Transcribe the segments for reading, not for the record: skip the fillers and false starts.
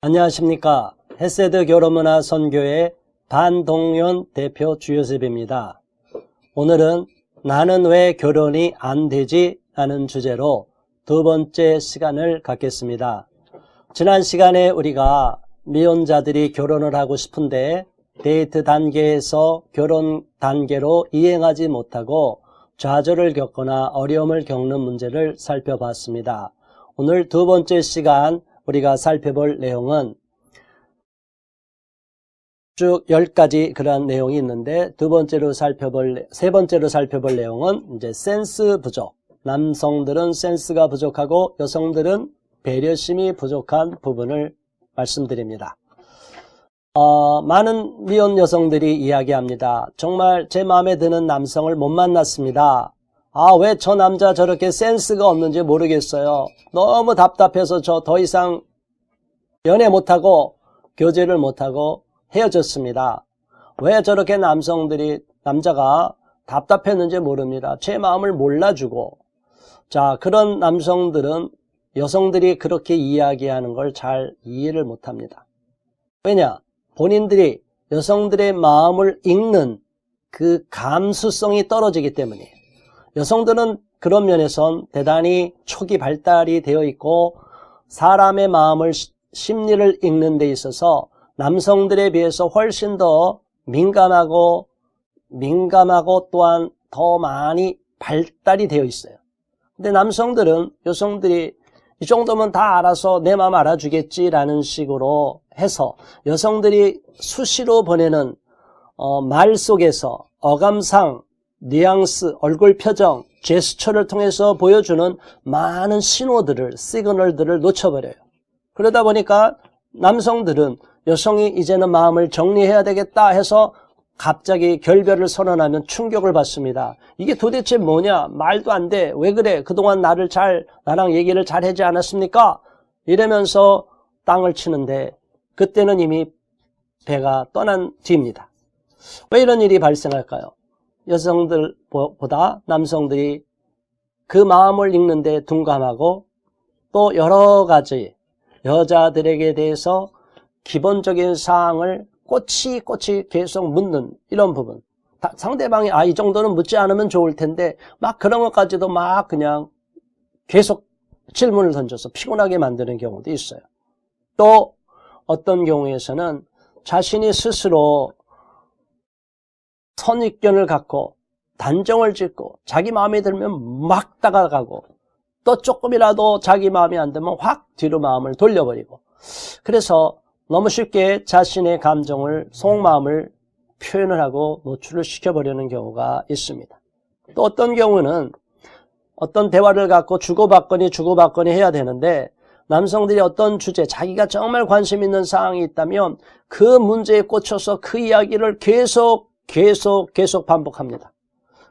안녕하십니까. 헤세드 결혼문화 선교회 반동연 대표 주요셉입니다. 오늘은 나는 왜 결혼이 안 되지? 라는 주제로 두 번째 시간을 갖겠습니다. 지난 시간에 우리가 미혼자들이 결혼을 하고 싶은데 데이트 단계에서 결혼 단계로 이행하지 못하고 좌절을 겪거나 어려움을 겪는 문제를 살펴봤습니다. 오늘 두 번째 시간 우리가 살펴볼 내용은 쭉 10가지 그런 내용이 있는데 세 번째로 살펴볼 내용은 이제 센스 부족. 남성들은 센스가 부족하고 여성들은 배려심이 부족한 부분을 말씀드립니다. 많은 미혼 여성들이 이야기합니다. 정말 제 마음에 드는 남성을 못 만났습니다. 왜 저 남자 저렇게 센스가 없는지 모르겠어요. 너무 답답해서 저 더 이상 연애 못하고 교제를 못하고 헤어졌습니다. 왜 저렇게 남자가 답답했는지 모릅니다. 제 마음을 몰라주고. 자, 그런 남성들은 여성들이 그렇게 이야기하는 걸 잘 이해를 못합니다. 왜냐? 본인들이 여성들의 마음을 읽는 그 감수성이 떨어지기 때문이에요. 여성들은 그런 면에선 대단히 초기 발달이 되어 있고 사람의 마음을 심리를 읽는 데 있어서 남성들에 비해서 훨씬 더 민감하고 또한 더 많이 발달이 되어 있어요. 근데 남성들은 여성들이 이 정도면 다 알아서 내 마음 알아주겠지라는 식으로 해서 여성들이 수시로 보내는 말 속에서 어감상, 뉘앙스, 얼굴 표정, 제스처를 통해서 보여주는 많은 시그널들을 놓쳐버려요. 그러다 보니까 남성들은 여성이 이제는 마음을 정리해야 되겠다 해서 갑자기 결별을 선언하면 충격을 받습니다. 이게 도대체 뭐냐? 말도 안 돼. 왜 그래? 그동안 나랑 얘기를 잘 하지 않았습니까? 이러면서 땅을 치는데 그때는 이미 배가 떠난 뒤입니다. 왜 이런 일이 발생할까요? 여성들보다 남성들이 그 마음을 읽는데 둔감하고 또 여러 가지 여자들에게 대해서 기본적인 사항을 꼬치꼬치 계속 묻는 이런 부분. 상대방이 이 정도는 묻지 않으면 좋을 텐데 막 그런 것까지도 막 그냥 계속 질문을 던져서 피곤하게 만드는 경우도 있어요. 또 어떤 경우에서는 자신이 스스로 선입견을 갖고 단정을 짓고 자기 마음에 들면 막 다가가고 또 조금이라도 자기 마음에 안 들면 확 뒤로 마음을 돌려버리고 그래서 너무 쉽게 자신의 감정을 속마음을 표현을 하고 노출을 시켜버리는 경우가 있습니다. 또 어떤 경우는 어떤 대화를 갖고 주고받거니 해야 되는데 남성들이 어떤 주제 자기가 정말 관심 있는 사항이 있다면 그 문제에 꽂혀서 그 이야기를 계속 반복합니다.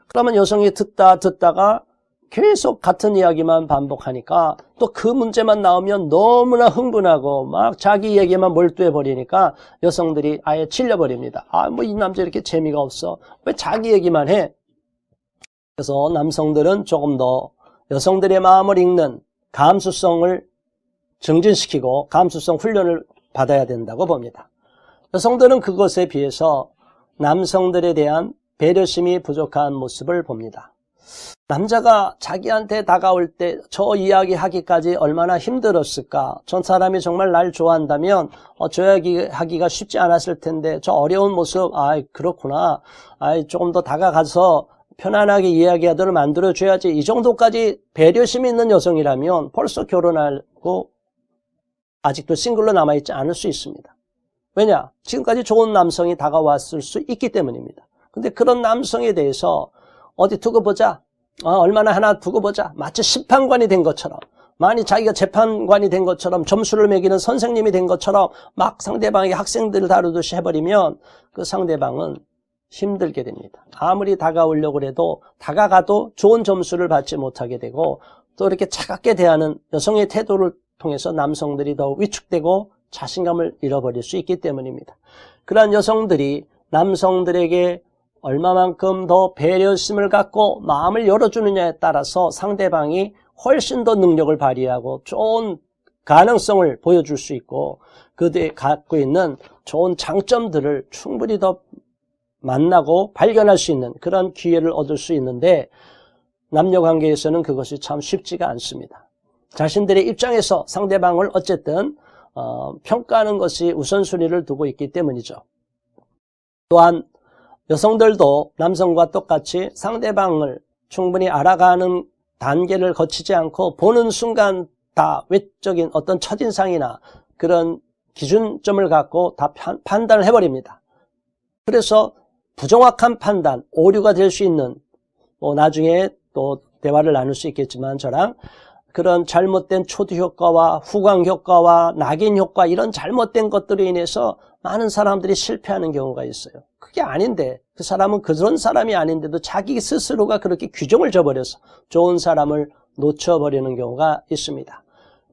그러면 여성이 듣다가 계속 같은 이야기만 반복하니까 또 그 문제만 나오면 너무나 흥분하고 막 자기 얘기만 몰두해 버리니까 여성들이 아예 질려버립니다. 이 남자 이렇게 재미가 없어. 왜 자기 얘기만 해? 그래서 남성들은 조금 더 여성들의 마음을 읽는 감수성을 증진시키고 감수성 훈련을 받아야 된다고 봅니다. 여성들은 그것에 비해서 남성들에 대한 배려심이 부족한 모습을 봅니다. 남자가 자기한테 다가올 때 저 이야기 하기까지 얼마나 힘들었을까? 저 사람이 정말 날 좋아한다면 저 이야기 하기가 쉽지 않았을 텐데 저 어려운 모습, 그렇구나. 조금 더 다가가서 편안하게 이야기하도록 만들어줘야지. 이 정도까지 배려심이 있는 여성이라면 벌써 결혼하고 아직도 싱글로 남아있지 않을 수 있습니다. 왜냐? 지금까지 좋은 남성이 다가왔을 수 있기 때문입니다. 근데 그런 남성에 대해서 어디 두고 보자. 얼마나 하나 두고 보자. 마치 심판관이 된 것처럼, 많이 자기가 재판관이 된 것처럼, 점수를 매기는 선생님이 된 것처럼 막 상대방에게 학생들을 다루듯이 해버리면 그 상대방은 힘들게 됩니다. 아무리 다가오려고 해도 다가가도 좋은 점수를 받지 못하게 되고 또 이렇게 차갑게 대하는 여성의 태도를 통해서 남성들이 더 위축되고 자신감을 잃어버릴 수 있기 때문입니다. 그러한 여성들이 남성들에게 얼마만큼 더 배려심을 갖고 마음을 열어주느냐에 따라서 상대방이 훨씬 더 능력을 발휘하고 좋은 가능성을 보여줄 수 있고 그들이 갖고 있는 좋은 장점들을 충분히 더 만나고 발견할 수 있는 그런 기회를 얻을 수 있는데 남녀관계에서는 그것이 참 쉽지가 않습니다. 자신들의 입장에서 상대방을 어쨌든 평가하는 것이 우선순위를 두고 있기 때문이죠. 또한 여성들도 남성과 똑같이 상대방을 충분히 알아가는 단계를 거치지 않고 보는 순간 다 외적인 어떤 첫인상이나 그런 기준점을 갖고 다 판단을 해버립니다. 그래서 부정확한 판단, 오류가 될 수 있는 나중에 또 대화를 나눌 수 있겠지만 저랑 그런 잘못된 초두 효과와 후광 효과와 낙인 효과 이런 잘못된 것들로 인해서 많은 사람들이 실패하는 경우가 있어요. 그게 아닌데 그 사람은 그런 사람이 아닌데도 자기 스스로가 그렇게 규정을 져버려서 좋은 사람을 놓쳐버리는 경우가 있습니다.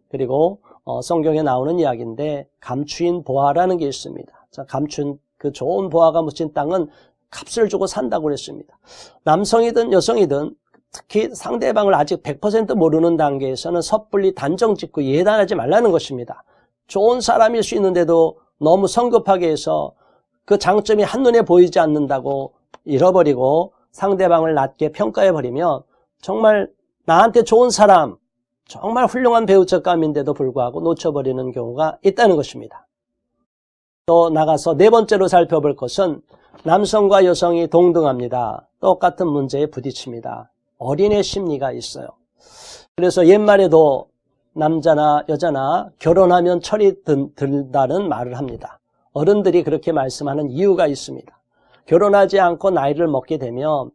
그리고 성경에 나오는 이야기인데 감추인 보화라는 게 있습니다. 자, 감춘 그 좋은 보화가 묻힌 땅은 값을 주고 산다고 그랬습니다. 남성이든 여성이든 특히 상대방을 아직 100% 모르는 단계에서는 섣불리 단정 짓고 예단하지 말라는 것입니다. 좋은 사람일 수 있는데도 너무 성급하게 해서 그 장점이 한눈에 보이지 않는다고 잃어버리고 상대방을 낮게 평가해버리면 정말 나한테 좋은 사람, 정말 훌륭한 배우 척감인데도 불구하고 놓쳐버리는 경우가 있다는 것입니다. 또 나가서 네 번째로 살펴볼 것은 남성과 여성이 동등합니다. 똑같은 문제에 부딪힙니다. 어린애 심리가 있어요. 그래서 옛말에도 남자나 여자나 결혼하면 철이 들다는 말을 합니다. 어른들이 그렇게 말씀하는 이유가 있습니다. 결혼하지 않고 나이를 먹게 되면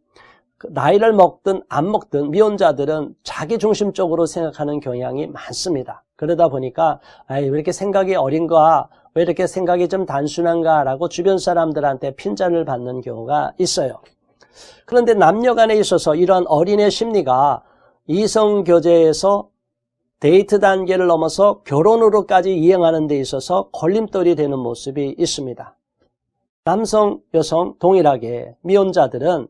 나이를 먹든 안 먹든 미혼자들은 자기 중심적으로 생각하는 경향이 많습니다. 그러다 보니까 왜 이렇게 생각이 어린가, 왜 이렇게 생각이 좀 단순한가 라고 주변 사람들한테 핀잔을 받는 경우가 있어요. 그런데 남녀 간에 있어서 이런 어린애 심리가 이성교제에서 데이트 단계를 넘어서 결혼으로까지 이행하는 데 있어서 걸림돌이 되는 모습이 있습니다. 남성, 여성 동일하게 미혼자들은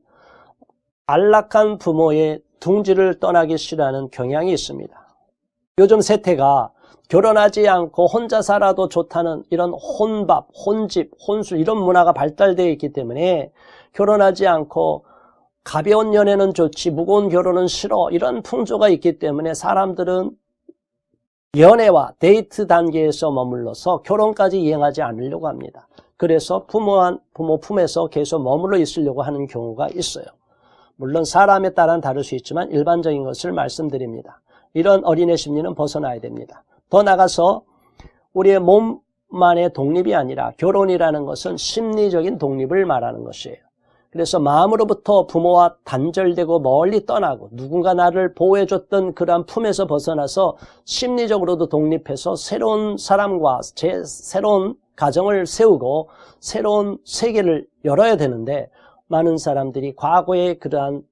안락한 부모의 둥지를 떠나기 싫어하는 경향이 있습니다. 요즘 세태가 결혼하지 않고 혼자 살아도 좋다는 이런 혼밥, 혼집, 혼술 이런 문화가 발달되어 있기 때문에 결혼하지 않고 가벼운 연애는 좋지 무거운 결혼은 싫어 이런 풍조가 있기 때문에 사람들은 연애와 데이트 단계에서 머물러서 결혼까지 이행하지 않으려고 합니다. 그래서 부모 품에서 계속 머물러 있으려고 하는 경우가 있어요. 물론 사람에 따라 다를 수 있지만 일반적인 것을 말씀드립니다. 이런 어린애 심리는 벗어나야 됩니다. 더 나가서 우리의 몸만의 독립이 아니라 결혼이라는 것은 심리적인 독립을 말하는 것이에요. 그래서 마음으로부터 부모와 단절되고 멀리 떠나고 누군가 나를 보호해줬던 그러한 품에서 벗어나서 심리적으로도 독립해서 새로운 사람과 새로운 가정을 세우고 새로운 세계를 열어야 되는데 많은 사람들이 과거의 그러한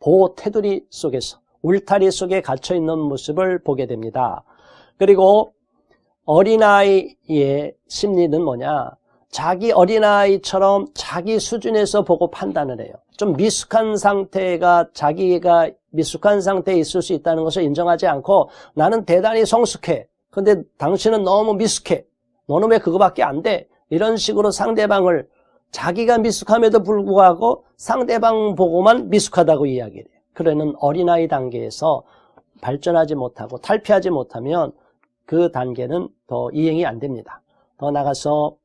보호 테두리 속에서 울타리 속에 갇혀있는 모습을 보게 됩니다. 그리고 어린아이의 심리는 뭐냐? 자기 어린아이처럼 자기 수준에서 보고 판단을 해요. 좀 미숙한 상태가 자기가 미숙한 상태에 있을 수 있다는 것을 인정하지 않고 나는 대단히 성숙해. 근데 당신은 너무 미숙해. 너는 왜 그거밖에 안 돼? 이런 식으로 상대방을 자기가 미숙함에도 불구하고 상대방 보고만 미숙하다고 이야기해요. 그러는 어린아이 단계에서 발전하지 못하고 탈피하지 못하면 그 단계는 더 이행이 안 됩니다. 더 나가서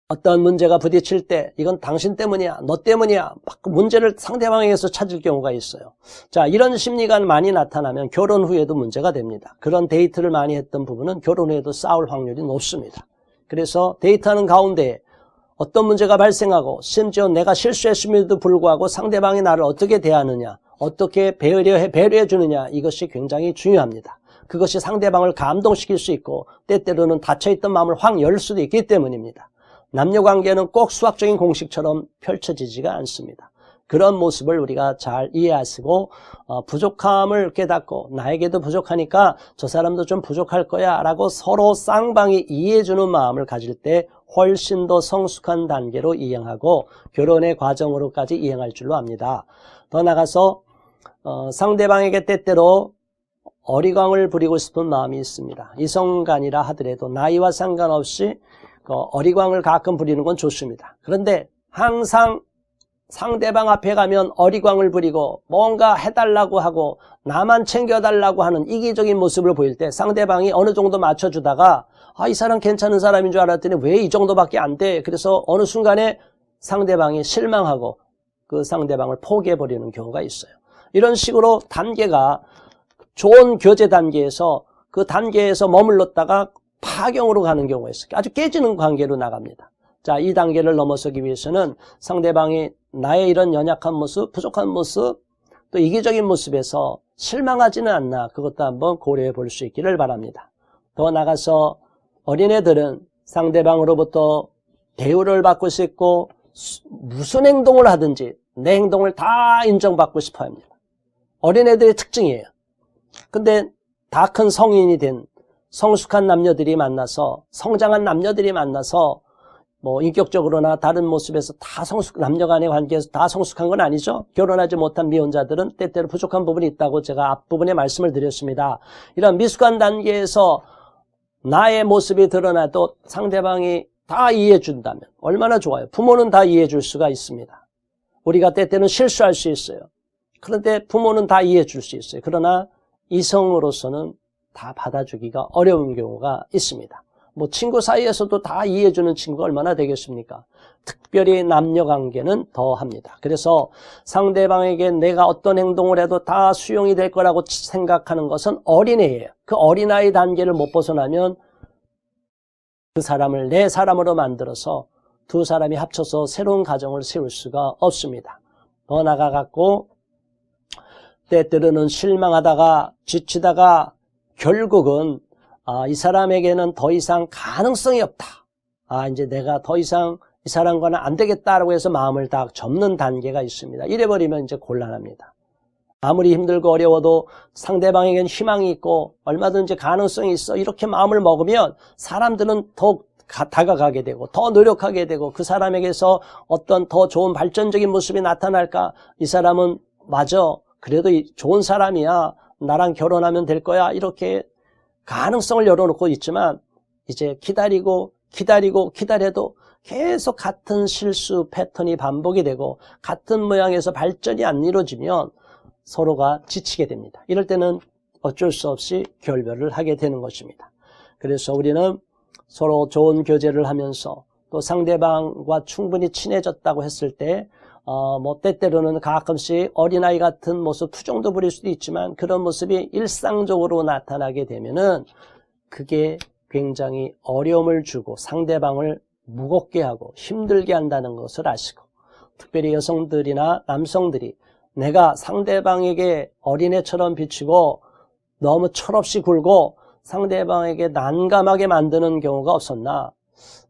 어떤 문제가 부딪힐 때 이건 당신 때문이야, 너 때문이야 막 문제를 상대방에게서 찾을 경우가 있어요. 자, 이런 심리가 많이 나타나면 결혼 후에도 문제가 됩니다. 그런 데이트를 많이 했던 부부는 결혼 후에도 싸울 확률이 높습니다. 그래서 데이트하는 가운데 어떤 문제가 발생하고 심지어 내가 실수했음에도 불구하고 상대방이 나를 어떻게 대하느냐, 어떻게 배려해 주느냐 이것이 굉장히 중요합니다. 그것이 상대방을 감동시킬 수 있고 때때로는 닫혀있던 마음을 확 열 수도 있기 때문입니다. 남녀관계는 꼭 수학적인 공식처럼 펼쳐지지가 않습니다. 그런 모습을 우리가 잘 이해하시고 부족함을 깨닫고 나에게도 부족하니까 저 사람도 좀 부족할 거야 라고 서로 쌍방이 이해해주는 마음을 가질 때 훨씬 더 성숙한 단계로 이행하고 결혼의 과정으로까지 이행할 줄로 압니다. 더 나가서 상대방에게 때때로 어리광을 부리고 싶은 마음이 있습니다. 이성간이라 하더라도 나이와 상관없이 어리광을 가끔 부리는 건 좋습니다. 그런데 항상 상대방 앞에 가면 어리광을 부리고 뭔가 해달라고 하고 나만 챙겨달라고 하는 이기적인 모습을 보일 때 상대방이 어느 정도 맞춰주다가 이 사람 괜찮은 사람인 줄 알았더니 왜 이 정도밖에 안 돼? 그래서 어느 순간에 상대방이 실망하고 그 상대방을 포기해버리는 경우가 있어요. 이런 식으로 단계가 좋은 교제 단계에서 그 단계에서 머물렀다가 파경으로 가는 경우가 있어요. 아주 깨지는 관계로 나갑니다. 자, 이 단계를 넘어서기 위해서는 상대방이 나의 이런 연약한 모습, 부족한 모습, 또 이기적인 모습에서 실망하지는 않나 그것도 한번 고려해 볼 수 있기를 바랍니다. 더 나가서 어린애들은 상대방으로부터 대우를 받고 싶고 무슨 행동을 하든지 내 행동을 다 인정받고 싶어 합니다. 어린애들의 특징이에요. 근데 다 큰 성인이 된 성숙한 남녀들이 만나서 성장한 남녀들이 만나서 뭐 인격적으로나 다른 모습에서 다 남녀 간의 관계에서 다 성숙한 건 아니죠. 결혼하지 못한 미혼자들은 때때로 부족한 부분이 있다고 제가 앞부분에 말씀을 드렸습니다. 이런 미숙한 단계에서 나의 모습이 드러나도 상대방이 다 이해해 준다면 얼마나 좋아요. 부모는 다 이해해 줄 수가 있습니다. 우리가 때때는 실수할 수 있어요. 그런데 부모는 다 이해해 줄 수 있어요. 그러나 이성으로서는 다 받아주기가 어려운 경우가 있습니다. 뭐 친구 사이에서도 다 이해해주는 친구가 얼마나 되겠습니까? 특별히 남녀관계는 더합니다. 그래서 상대방에게 내가 어떤 행동을 해도 다 수용이 될 거라고 생각하는 것은 어린애예요. 그 어린아이 단계를 못 벗어나면 그 사람을 내 사람으로 만들어서 두 사람이 합쳐서 새로운 가정을 세울 수가 없습니다. 더 나아가갖고 때때로는 실망하다가 지치다가 결국은 이 사람에게는 더 이상 가능성이 없다. 이제 내가 더 이상 이 사람과는 안 되겠다라고 해서 마음을 다 접는 단계가 있습니다. 이래버리면 이제 곤란합니다. 아무리 힘들고 어려워도 상대방에게는 희망이 있고 얼마든지 가능성이 있어. 이렇게 마음을 먹으면 사람들은 더 다가가게 되고 더 노력하게 되고 그 사람에게서 어떤 더 좋은 발전적인 모습이 나타날까? 이 사람은 맞아. 그래도 좋은 사람이야. 나랑 결혼하면 될 거야. 이렇게 가능성을 열어놓고 있지만 이제 기다려도 계속 같은 실수 패턴이 반복이 되고 같은 모양에서 발전이 안 이루어지면 서로가 지치게 됩니다. 이럴 때는 어쩔 수 없이 결별을 하게 되는 것입니다. 그래서 우리는 서로 좋은 교제를 하면서 또 상대방과 충분히 친해졌다고 했을 때 뭐 때때로는 가끔씩 어린아이 같은 모습 투정도 부릴 수도 있지만 그런 모습이 일상적으로 나타나게 되면은 그게 굉장히 어려움을 주고 상대방을 무겁게 하고 힘들게 한다는 것을 아시고 특별히 여성들이나 남성들이 내가 상대방에게 어린애처럼 비치고 너무 철없이 굴고 상대방에게 난감하게 만드는 경우가 없었나?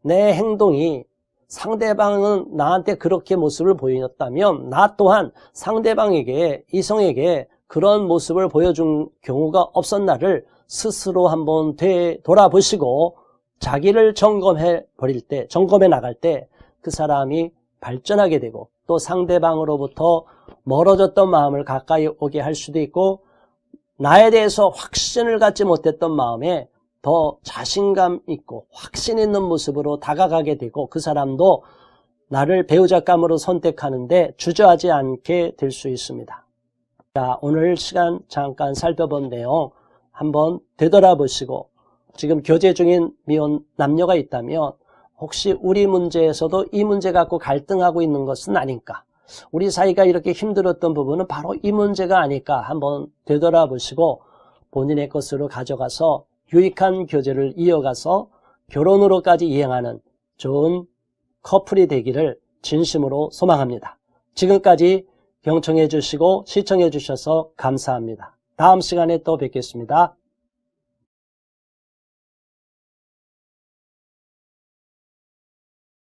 내 행동이 상대방은 나한테 그렇게 모습을 보였다면 나 또한 상대방에게 이성에게 그런 모습을 보여준 경우가 없었나를 스스로 한번 되돌아보시고 자기를 점검해 나갈 때 그 사람이 발전하게 되고 또 상대방으로부터 멀어졌던 마음을 가까이 오게 할 수도 있고 나에 대해서 확신을 갖지 못했던 마음에 더 자신감 있고 확신 있는 모습으로 다가가게 되고 그 사람도 나를 배우자감으로 선택하는데 주저하지 않게 될 수 있습니다. 자, 오늘 시간 잠깐 살펴본 내용 한번 되돌아보시고 지금 교제 중인 미혼 남녀가 있다면 혹시 우리 문제에서도 이 문제 갖고 갈등하고 있는 것은 아닌가? 우리 사이가 이렇게 힘들었던 부분은 바로 이 문제가 아닐까 한번 되돌아보시고 본인의 것으로 가져가서 유익한 교제를 이어가서 결혼으로까지 이행하는 좋은 커플이 되기를 진심으로 소망합니다. 지금까지 경청해 주시고 시청해 주셔서 감사합니다. 다음 시간에 또 뵙겠습니다.